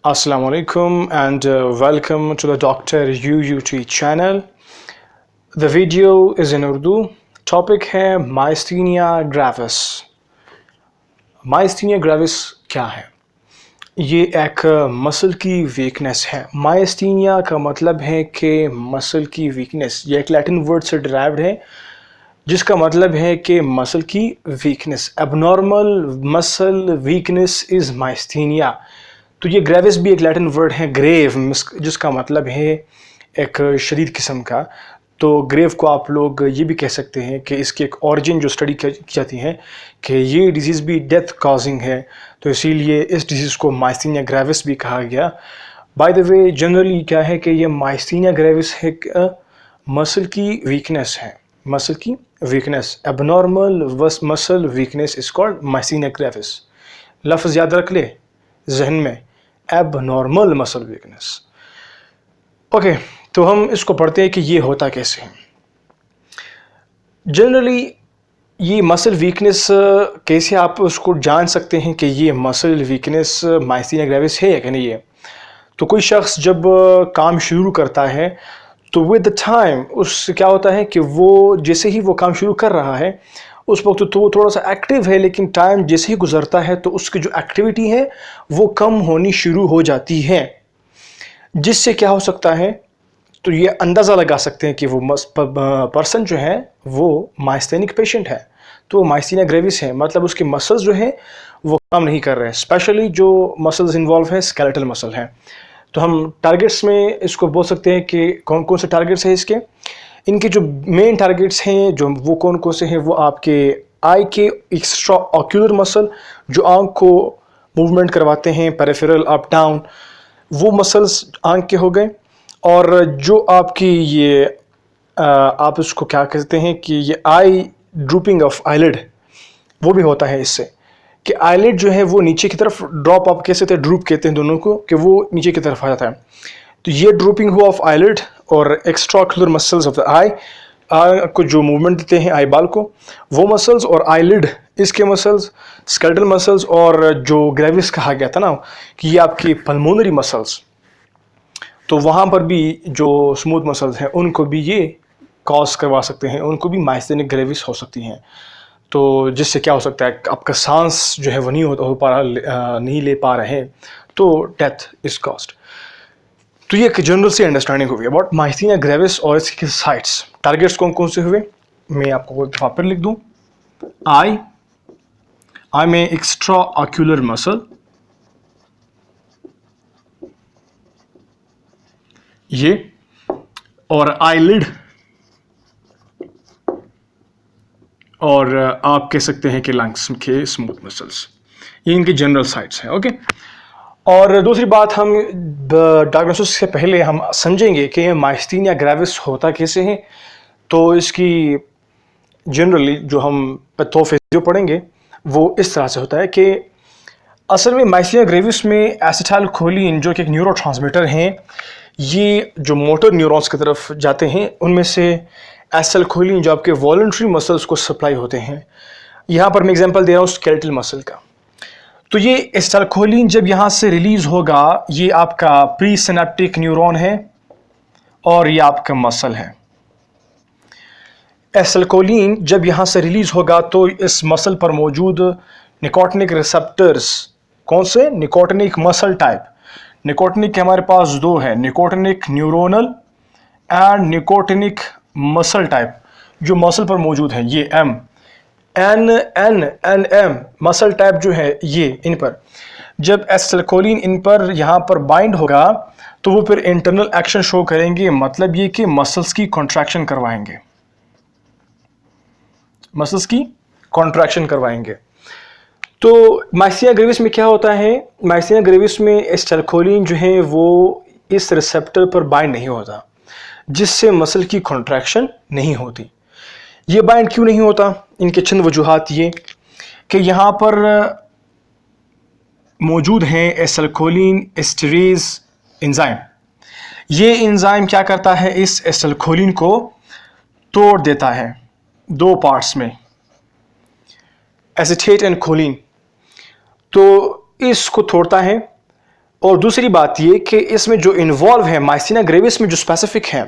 Assalamu alaikum and welcome to the Dr. UUT channel. The video is in Urdu. Topic है Myasthenia gravis. Myasthenia gravis क्या है? ये एक muscle की weakness है. Myasthenia का मतलब है कि मसल की वीकनेस. ये एक लैटिन वर्ड से डिराइव्ड है जिसका मतलब है कि मसल की weakness. Abnormal muscle weakness is myasthenia. तो ये ग्रेविस भी एक लैटिन वर्ड है ग्रेव, जिसका मतलब है एक शदीद किस्म का. तो ग्रेव को आप लोग ये भी कह सकते हैं कि इसकी एक ओरिजिन जो स्टडी की जाती है कि ये डिजीज़ भी डेथ कॉजिंग है, तो इसीलिए इस डिजीज़ को माइस्थीनिया ग्रेविस भी कहा गया. बाय द वे जनरली क्या है कि ये माइस्थीनिया ग्रेविस एक मसल की वीकनेस है. मसल की weakness, abnormal muscle weakness is called myasthenia gravis. लफ्ज़ याद रख ले जहन में, एबनॉर्मल मसल वीकनेस. ओके, तो हम इसको पढ़ते हैं कि ये होता कैसे है. जनरली ये मसल वीकनेस कैसे आप उसको जान सकते हैं कि ये मसल वीकनेस माइस्थीनिया ग्रेविस है या कि नहीं है. तो कोई शख्स जब काम शुरू करता है तो विद द टाइम उससे क्या होता है कि वो जैसे ही वो काम शुरू कर रहा है उस वक्त तो वो थोड़ा सा एक्टिव है, लेकिन टाइम जैसे ही गुजरता है तो उसकी जो एक्टिविटी है वो कम होनी शुरू हो जाती है. जिससे क्या हो सकता है, तो ये अंदाज़ा लगा सकते हैं कि वो पर्सन जो है वो माइस्थेनिक पेशेंट है, तो माइस्थीनिया ग्रेविस है. मतलब उसके मसल्स जो है वो काम नहीं कर रहे हैं. स्पेशली जो मसल्स इन्वॉल्व है स्केलेटल मसल है. तो हम टारगेट्स में इसको बोल सकते हैं कि कौन कौन से टारगेट्स हैं इसके. इनके जो मेन टारगेट्स हैं जो वो कौन कौन से हैं, वो आपके आई के एक्स्ट्रा ऑक्यूलर मसल जो आंख को मूवमेंट करवाते हैं, पेरिफेरल अप डाउन, वो मसल्स आंख के हो गए. और जो आपकी ये आप उसको क्या कहते हैं कि ये आई ड्रूपिंग ऑफ आईलिड, वो भी होता है इससे कि आईलिड जो है वो नीचे की तरफ ड्रॉप, आप कह सकते हैं ड्रूप कहते हैं दोनों को, कि वो नीचे की तरफ आ जाता है. तो ये ड्रूपिंग हुआ ऑफ आईलिड और extra ocular muscles of the eye को जो मूवमेंट देते हैं आई बाल को, वो मसल्स और आईलिड इसके मसल्स, स्केलेटल मसल्स, और जो ग्रेविस कहा गया था ना कि ये आपकी पल्मोनरी मसल्स, तो वहाँ पर भी जो स्मूथ मसल्स हैं उनको भी ये कॉज करवा सकते हैं, उनको भी माइस्थेनिक ग्रेविस हो सकती हैं. तो जिससे क्या हो सकता है, आपका सांस जो है वो नहीं हो पा रहा, नहीं ले पा रहे हैं, तो डेथ इज कॉज्ड. तो ये एक जनरल सी अंडरस्टैंडिंग हुई अबाउट माइस्थीनिया ग्रेविस और इसके साइट्स. टारगेट्स कौन कौन से हुए, मैं आपको एक दफा फिर लिख दूं. आई में एक्स्ट्रा ऑक्यूलर मसल, ये, और आईलिड, और आप कह सकते हैं कि लंग्स के स्मूथ मसल्स. ये इनके जनरल साइट्स हैं. ओके, और दूसरी बात, हम डायग्नोसिस से पहले हम समझेंगे कि माइस्थीनिया ग्रेविस होता कैसे है. तो इसकी जनरली जो हम पैथोफिजियो पढ़ेंगे वो इस तरह से होता है कि असल में माइस्थीनिया ग्रेविस में एसिटाइलकोलिन जो कि एक न्यूरोट्रांसमीटर हैं, ये जो मोटर न्यूरॉन्स की तरफ जाते हैं उनमें से एसिटाइलकोलिन जो आपके वॉलंटरी मसल्स को सप्लाई होते हैं. यहाँ पर मैं एग्जांपल दे रहा हूँ स्केलेटल मसल का. तो ये एसिटाइलकोलिन जब यहाँ से रिलीज होगा, ये आपका प्री सिनेप्टिक न्यूरॉन है और ये आपका मसल है. एसिटाइलकोलिन जब यहाँ से रिलीज होगा तो इस मसल पर मौजूद निकोटिनिक रिसेप्टर्स, कौन से, निकोटिनिक मसल टाइप. निकोटिनिक के हमारे पास दो है, nicotinic neuronal and nicotinic muscle type, जो मसल पर मौजूद है. ये एम एन मसल टाइप जो है ये, इन पर जब एसिटाइलकोलिन इन पर यहाँ पर बाइंड होगा तो वो फिर इंटरनल एक्शन शो करेंगे. मतलब ये कि मसल्स की कॉन्ट्रैक्शन करवाएंगे, मसल्स की कॉन्ट्रैक्शन करवाएंगे. तो माइस्थीनिया ग्रेविस में क्या होता है, माइस्थीनिया ग्रेविस में एसिटाइलकोलिन जो है वो इस रिसेप्टर पर बाइंड नहीं होता, जिससे मसल की कॉन्ट्रैक्शन नहीं होती. ये बाइंड क्यों नहीं होता, इनके चंद वजूहात ये कि यहाँ पर मौजूद हैं एसिटाइलकोलिन एस्टरेज एंजाइम. ये एंजाइम क्या करता है, इस एसिटाइलकोलिन को तोड़ देता है दो पार्ट्स में, एसीटेट एंड कोलिन. तो इसको तोड़ता है और दूसरी बात ये कि इसमें जो इन्वॉल्व है माइस्थीनिया ग्रेविस में जो स्पेसिफिक है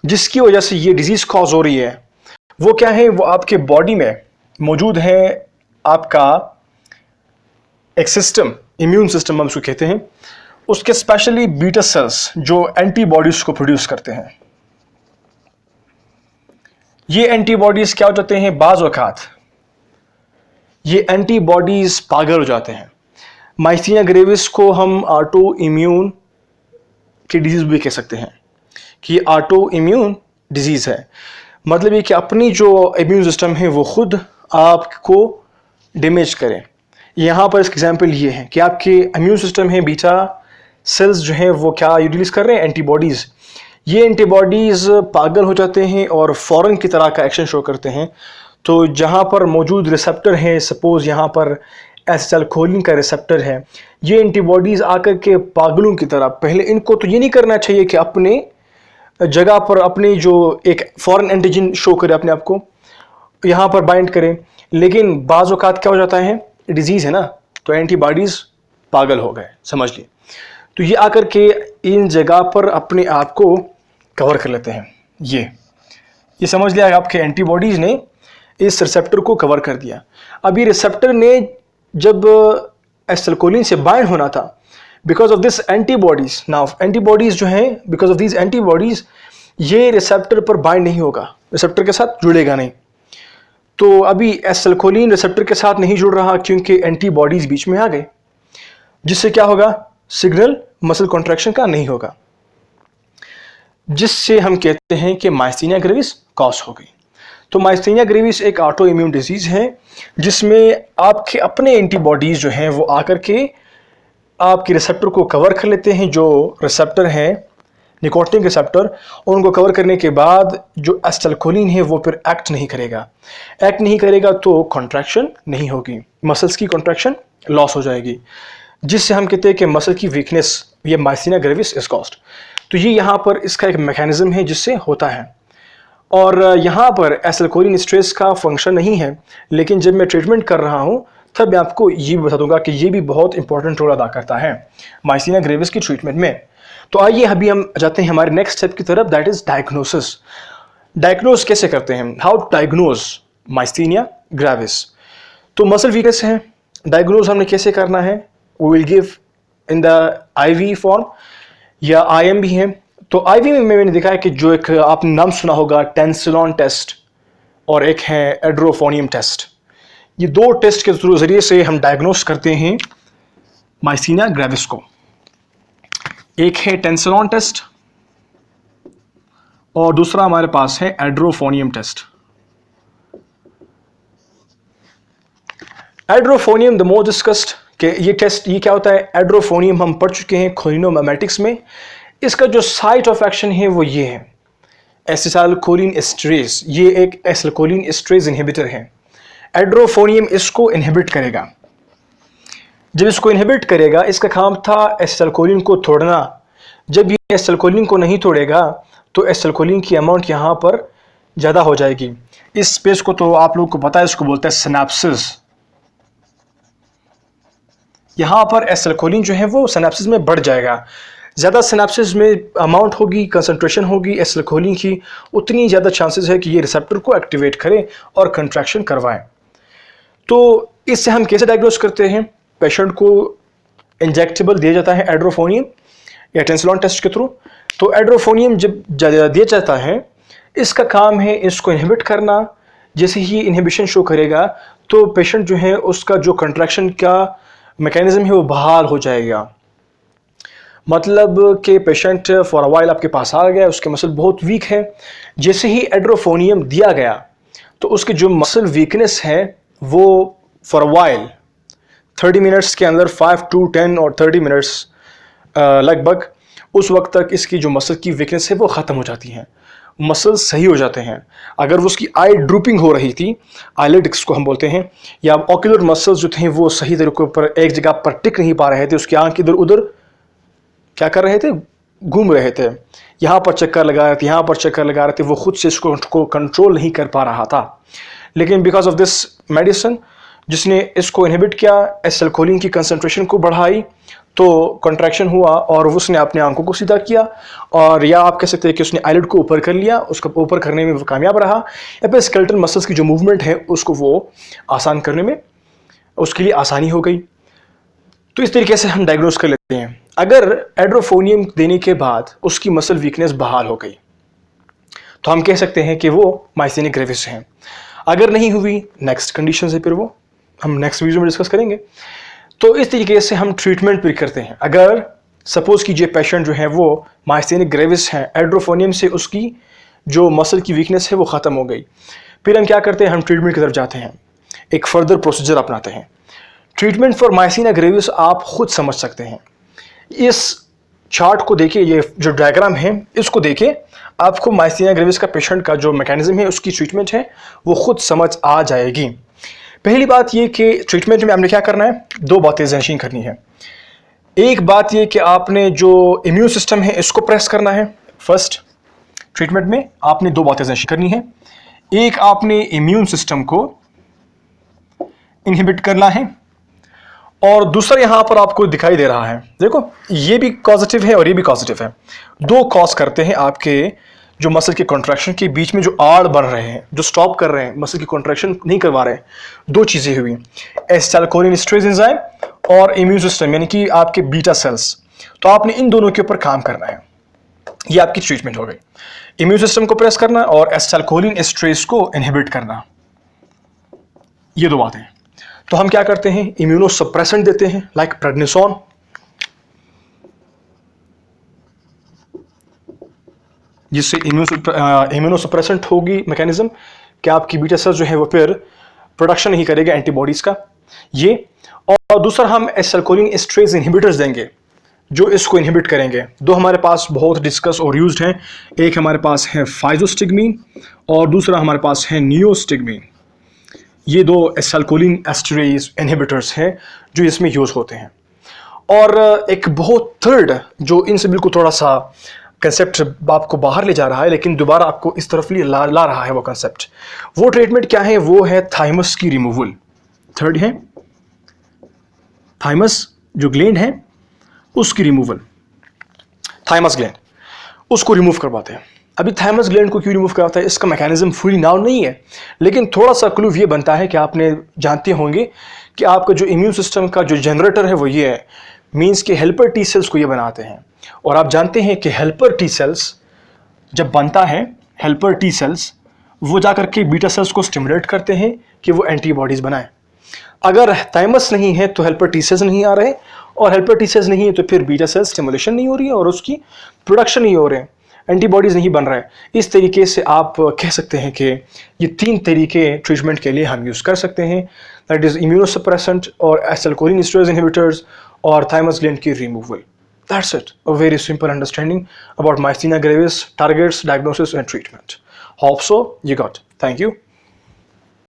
जिसकी वजह से ये डिजीज़ कॉज हो रही है वो क्या है, वो आपके बॉडी में मौजूद है आपका एक सिस्टम, इम्यून सिस्टम हम उसको कहते हैं, उसके स्पेशली बीटा सेल्स जो एंटीबॉडीज को प्रोड्यूस करते हैं। ये एंटीबॉडीज क्या हो जाते हैं, बाज़ औक़ात ये एंटीबॉडीज पागल हो जाते हैं। माइस्थीनिया ग्रेविस को हम ऑटो इम्यून की डिजीज़ भी कह सकते हैं कि ये ऑटो इम्यून डिजीज़ है। मतलब ये कि अपनी जो इम्यून सिस्टम है वो खुद आपको डैमेज करें। यहाँ पर इसका एग्जांपल ये है कि आपके इम्यून सिस्टम है, बीटा सेल्स जो हैं वो क्या रिलीज़ कर रहे हैं, एंटीबॉडीज़। ये एंटीबॉडीज़ पागल हो जाते हैं और फ़ौरन की तरह का एक्शन शो करते हैं। तो जहाँ पर मौजूद रिसेप्टर है, सपोज़ यहाँ पर एसिटाइलकोलिन का रिसेप्टर है, ये एंटीबॉडीज़ आकर के पागलों की तरह, पहले इनको तो ये नहीं करना चाहिए कि अपने जगह पर अपनी जो एक फॉरेन एंटीजन शो करे अपने आप को, यहाँ पर बाइंड करें, लेकिन बाज़ औक़ात क्या हो जाता है, डिजीज़ है ना, तो एंटीबॉडीज़ पागल हो गए, समझ लिए। तो ये आकर के इन जगह पर अपने आप को कवर कर लेते हैं। ये समझ लिया आपके एंटीबॉडीज़ ने इस रिसेप्टर को कवर कर दिया। अब ये रिसेप्टर ने जब एसिटाइलकोलिन से बाइंड होना था, because of this antibodies, now antibodies जो हैं, बिकॉज ऑफ दिस एंटीबॉडीज़ ये रिसेप्टर पर बाइंड नहीं होगा, रिसेप्टर के साथ जुड़ेगा नहीं। तो अभी एसिटाइलकोलिन रिसेप्टर के साथ नहीं जुड़ रहा क्योंकि एंटीबॉडीज़ बीच में आ गए, जिससे क्या होगा, सिग्नल मसल कॉन्ट्रैक्शन का नहीं होगा, जिससे हम कहते हैं कि माइस्थीनिया ग्रेविस कॉज हो गई। तो माइस्थीनिया ग्रेविस एक ऑटो इम्यून डिजीज़ है जिसमें आपके अपने एंटीबॉडीज़ जो हैं वो आकर के आपके रिसेप्टर को कवर कर लेते हैं, जो रिसेप्टर हैं निकोटिन रिसेप्टर, और उनको कवर करने के बाद जो एसिटाइलकोलिन है वो फिर एक्ट नहीं करेगा तो कॉन्ट्रैक्शन नहीं होगी, मसल्स की कॉन्ट्रैक्शन लॉस हो जाएगी, जिससे हम कहते हैं कि मसल की वीकनेस, ये माइस्थीनिया ग्रेविस इज कॉज्ड। तो ये यहाँ पर इसका एक मैकेनिज्म है जिससे होता है। और यहाँ पर एसिटाइलकोलिन स्ट्रेस का फंक्शन नहीं है, लेकिन जब मैं ट्रीटमेंट कर रहा हूँ तब मैं आपको ये भी बता दूंगा कि ये भी बहुत इंपॉर्टेंट रोल अदा करता है माइस्थीनिया ग्रेविस की ट्रीटमेंट में। तो आइए अभी हम जाते हैं हमारे नेक्स्ट स्टेप की तरफ, दैट इज डायग्नोसिस। डायग्नोज कैसे करते हैं, how to diagnose myasthenia gravis. तो मसल वीकनेस है, डायग्नोज हमने कैसे करना है, we will give in the IV form या आईएम भी है। तो आईवी में मैंने देखा है कि जो एक आपने नाम सुना होगा, टेंसिलॉन टेस्ट, और एक है एड्रोफोनियम टेस्ट। ये दो टेस्ट के जरिए से हम डायग्नोस करते हैं माइस्थीनिया ग्रेविस को। एक है टेंसिलॉन टेस्ट और दूसरा हमारे पास है edrophonium test. Edrophonium the most discussed कि ये टेस्ट, ये क्या होता है, एड्रोफोनियम हम पढ़ चुके हैं खोलिनोमेमेटिक्स में। इसका जो साइट ऑफ एक्शन है वो ये है, एसिटाइलकोलिन एस्ट्रेज। ये एक एसिटाइलकोलिन एस्ट्रेज इनहिबिटर है। एड्रोफोनियम इसको इनहिबिट करेगा। जब इसको इनहिबिट करेगा, इसका काम था एसिटाइलकोलिन को तोड़ना। जब ये एसिटाइलकोलिन को नहीं तोड़ेगा तो एसिटाइलकोलिन की अमाउंट यहाँ पर ज़्यादा हो जाएगी। इस स्पेस को तो आप लोगों को पता है, इसको बोलते हैं सिनेप्सिस। यहाँ पर एसिटाइलकोलिन जो है वो सिनेप्सिस में बढ़ जाएगा। ज़्यादा सिनेप्सिस में अमाउंट होगी, कंसंट्रेशन होगी एसिटाइलकोलिन की, उतनी ज़्यादा चांसेस है कि ये रिसेप्टर को एक्टिवेट करे और कंट्रैक्शन करवाएं। तो इससे हम कैसे डायग्नोस करते हैं, पेशेंट को इंजेक्टेबल दिया जाता है एड्रोफोनियम या टेंसिलॉन टेस्ट के थ्रू। तो एड्रोफोनियम जब दिया जाता है, इसका काम है इसको इनहिबिट करना। जैसे ही इनहिबिशन शो करेगा तो पेशेंट जो है उसका जो कंट्रैक्शन का मैकेनिज्म है वो बहाल हो जाएगा। मतलब कि पेशेंट फॉर अ वाइल आपके पास आ गया, उसके मसल बहुत वीक है। जैसे ही एड्रोफोनियम दिया गया तो उसकी जो मसल वीकनेस है वो फॉर अ वाइल 30 मिनट्स के अंदर, 5 to 10 और 30 मिनट्स लगभग, उस वक्त तक इसकी जो मसल की वीकनेस है वो ख़त्म हो जाती है, मसल सही हो जाते हैं। अगर वो उसकी आई ड्रूपिंग हो रही थी, आईलिड्स को हम बोलते हैं, या ऑक्यूलर मसल्स जो थे वो सही तरीके पर एक जगह पर टिक नहीं पा रहे थे, उसकी आंख इधर उधर क्या कर रहे थे, घूम रहे थे, यहाँ पर चक्कर लगा रहे थे, यहाँ पर चक्कर लगा रहे थे, वो खुद से इसको कंट्रोल नहीं कर पा रहा था। लेकिन बिकॉज ऑफ दिस मेडिसिन जिसने इसको इनहिबिट किया, एसिटाइलकोलिन की कंसंट्रेशन को बढ़ाई, तो कंट्रैक्शन हुआ और उसने अपने आंखों को सीधा किया, और या आप कह सकते हैं कि उसने आईलिड को ऊपर कर लिया, उसको ऊपर करने में वो कामयाब रहा, या फिर स्केलेटल मसल्स की जो मूवमेंट है उसको वो आसान करने में उसके लिए आसानी हो गई। तो इस तरीके से हम डायग्नोस कर लेते हैं। अगर एड्रोफोनियम देने के बाद उसकी मसल वीकनेस बहाल हो गई तो हम कह सकते हैं कि वो माइस्थेनिया ग्रेविस है। अगर नहीं हुई, नेक्स्ट कंडीशन है, फिर वो हम नेक्स्ट वीडियो में डिस्कस करेंगे। तो इस तरीके से हम ट्रीटमेंट भी करते हैं। अगर सपोज कीजिए पेशेंट जो है वो माइस्थेनिया ग्रेविस है, एड्रोफोनियम से उसकी जो मसल की वीकनेस है वो ख़त्म हो गई, फिर हम क्या करते हैं, हम ट्रीटमेंट की तरफ जाते हैं, एक फर्दर प्रोसीजर अपनाते हैं। ट्रीटमेंट फॉर माइस्थेनिया ग्रेविस आप खुद समझ सकते हैं। इस चार्ट को देखिए, ये जो डायग्राम है इसको देखिए, आपको माइस्थेनिया ग्रेविस का पेशेंट का जो मैकेनिज्म है उसकी ट्रीटमेंट है वो खुद समझ आ जाएगी। पहली बात ये कि ट्रीटमेंट में आपने क्या करना है, दो बातें ज़हन करनी है। एक बात ये कि आपने जो इम्यून सिस्टम है इसको प्रेस करना है। फर्स्ट ट्रीटमेंट में आपने दो बातें ज़हन करनी है। एक, आपने इम्यून सिस्टम को इनहिबिट करना है, और दूसरा यहां पर आपको दिखाई दे रहा है, देखो ये भी पॉजिटिव है और ये भी पॉजिटिव है। दो कॉज करते हैं आपके जो मसल के कॉन्ट्रैक्शन के बीच में जो आड़ बन रहे हैं, जो स्टॉप कर रहे हैं, मसल की कॉन्ट्रैक्शन नहीं करवा रहे हैं। दो चीज़ें हुई, एसिटाइलकोलिन एंजाइम और इम्यून सिस्टम यानी कि आपके बीटा सेल्स। तो आपने इन दोनों के ऊपर काम करना है। ये आपकी ट्रीटमेंट हो गई, इम्यून सिस्टम को प्रेस करना और एसिटाइलकोलिन एस्ट्रेस को इनहिबिट करना, ये दो बातें। तो हम क्या करते हैं, इम्यूनोसप्रेसेंट देते हैं, लाइक प्रेडनिसोन, जिससे इम्यूनोसप्रेसेंट होगी मैकेनिज्म कि आपकी बीटा सेल्स जो है वो फिर प्रोडक्शन नहीं करेगा एंटीबॉडीज का, ये। और दूसरा, हम एसिटाइलकोलिन एस्ट्रेस इनहिबिटर्स देंगे जो इसको इनहिबिट करेंगे। दो हमारे पास बहुत डिस्कस और यूज्ड हैं, एक हमारे पास है फाइजोस्टिगमीन और दूसरा हमारे पास है नियोस्टिगमीन। ये दो एसिटाइलकोलिन एस्ट्रेस इनहिबिटर्स हैं जो इसमें यूज होते हैं। और एक बहुत थर्ड जो इनसे बिल्कुल थोड़ा सा कंसेप्ट आपको बाहर ले जा रहा है, लेकिन दोबारा आपको इस तरफ ला रहा है वो कंसेप्ट, वो ट्रीटमेंट क्या है, वो है थाइमस की रिमूवल। थर्ड है थाइमस जो ग्लैंड है उसकी रिमूवल, थाइमस ग्लैंड उसको रिमूव करवाते हैं। अभी थाइमस ग्लैंड को क्यों रिमूव करवाता है, इसका मैकेनिज्म फुली नाउन नहीं है, लेकिन थोड़ा सा क्लू ये बनता है कि आपने जानते होंगे कि आपका जो इम्यून सिस्टम का जो जनरेटर है वो ये है, मींस कि हेल्पर टी सेल्स को ये बनाते हैं। और आप जानते हैं कि हेल्पर टी सेल्स जब बनता है, हेल्पर टी सेल्स वो जाकर के बीटा सेल्स को स्टिमुलेट करते हैं कि वो एंटीबॉडीज बनाएं। अगर थाइमस नहीं है तो हेल्पर टी सेल्स नहीं आ रहे, और हेल्पर टी सेल्स नहीं है तो फिर बीटा सेल्स स्टिमुलेशन नहीं हो रही है और उसकी प्रोडक्शन नहीं हो रहे हैं, एंटीबॉडीज नहीं बन रहे। इस तरीके से आप कह सकते हैं कि ये तीन तरीके ट्रीटमेंट के लिए हम यूज़ कर सकते हैं, दैट इज इम्यूनोसप्रेसेंट और एसिटाइलकोलिन एस्ट्रेस इनहिबिटर्स और थाइमस ग्लैंड की removal. That's it. A very simple understanding about myasthenia gravis, targets, diagnosis, and treatment. Hope so you got. Thank you.